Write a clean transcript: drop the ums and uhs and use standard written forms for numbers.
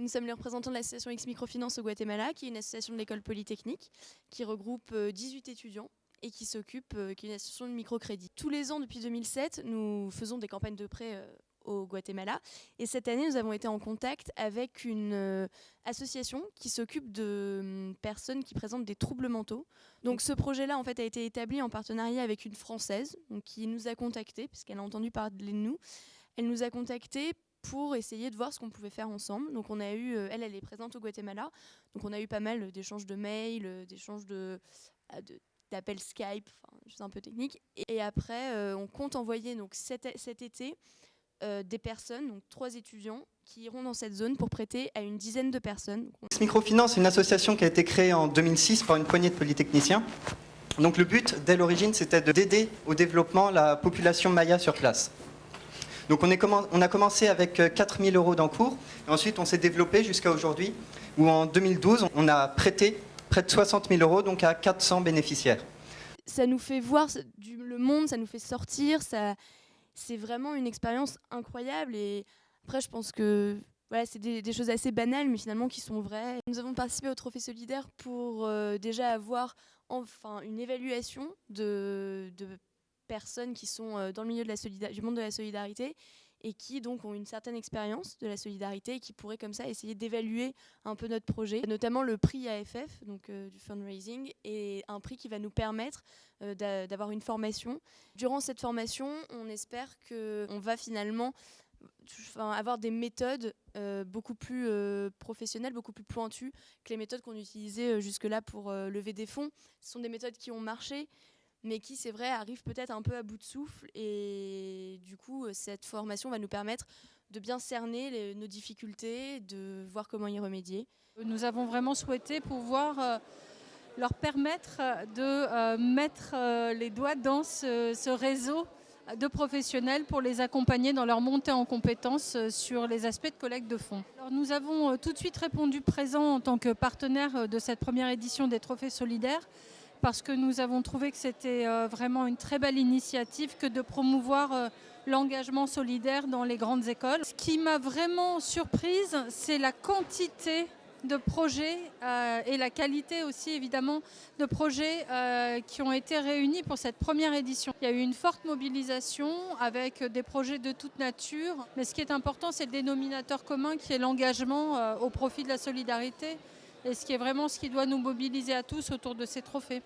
Nous sommes les représentants de l'association X Microfinance au Guatemala, qui est une association de l'école polytechnique, qui regroupe 18 étudiants et qui est une association de microcrédit. Tous les ans, depuis 2007, nous faisons des campagnes de prêt au Guatemala. Et cette année, nous avons été en contact avec une association qui s'occupe de personnes qui présentent des troubles mentaux. Donc ce projet-là, en fait, a été établi en partenariat avec une Française, donc, qui nous a contactés, puisqu'elle a entendu parler de nous. Elle nous a contactés pour essayer de voir ce qu'on pouvait faire ensemble. Donc on a eu, elle est présente au Guatemala, donc on a eu pas mal d'échanges de mails, d'échanges d'appels Skype, enfin, juste un peu technique. Et après, on compte envoyer donc, cet été des personnes, donc 3 étudiants, qui iront dans cette zone pour prêter à une dizaine de personnes. X Microfinance est une association qui a été créée en 2006 par une poignée de polytechniciens. Donc le but, dès l'origine, c'était d'aider au développement la population maya sur place. Donc on a commencé avec 4 000 € d'encours, et ensuite on s'est développé jusqu'à aujourd'hui, où en 2012, on a prêté près de 60 000 €, donc à 400 bénéficiaires. Ça nous fait voir le monde, ça nous fait sortir, c'est vraiment une expérience incroyable. Et après, je pense que voilà, c'est des choses assez banales, mais finalement qui sont vraies. Nous avons participé au Trophée Solidaire pour déjà avoir une évaluation de personnes qui sont dans le milieu du monde de la solidarité et qui donc ont une certaine expérience de la solidarité et qui pourraient comme ça essayer d'évaluer un peu notre projet. Notamment le prix AFF, donc du fundraising, est un prix qui va nous permettre d'avoir une formation. Durant cette formation, on espère qu'on va finalement avoir des méthodes beaucoup plus professionnelles, beaucoup plus pointues que les méthodes qu'on utilisait jusque-là pour lever des fonds. Ce sont des méthodes qui ont marché, mais qui, c'est vrai, arrivent peut-être un peu à bout de souffle. Et du coup, cette formation va nous permettre de bien cerner nos difficultés, de voir comment y remédier. Nous avons vraiment souhaité pouvoir leur permettre de mettre les doigts dans ce réseau de professionnels pour les accompagner dans leur montée en compétences sur les aspects de collecte de fonds. Alors, nous avons tout de suite répondu présent en tant que partenaire de cette première édition des Trophées Solidaires, parce que nous avons trouvé que c'était vraiment une très belle initiative que de promouvoir l'engagement solidaire dans les grandes écoles. Ce qui m'a vraiment surprise, c'est la quantité de projets et la qualité aussi évidemment de projets qui ont été réunis pour cette première édition. Il y a eu une forte mobilisation avec des projets de toute nature, mais ce qui est important, c'est le dénominateur commun qui est l'engagement au profit de la solidarité, et ce qui est vraiment ce qui doit nous mobiliser à tous autour de ces trophées.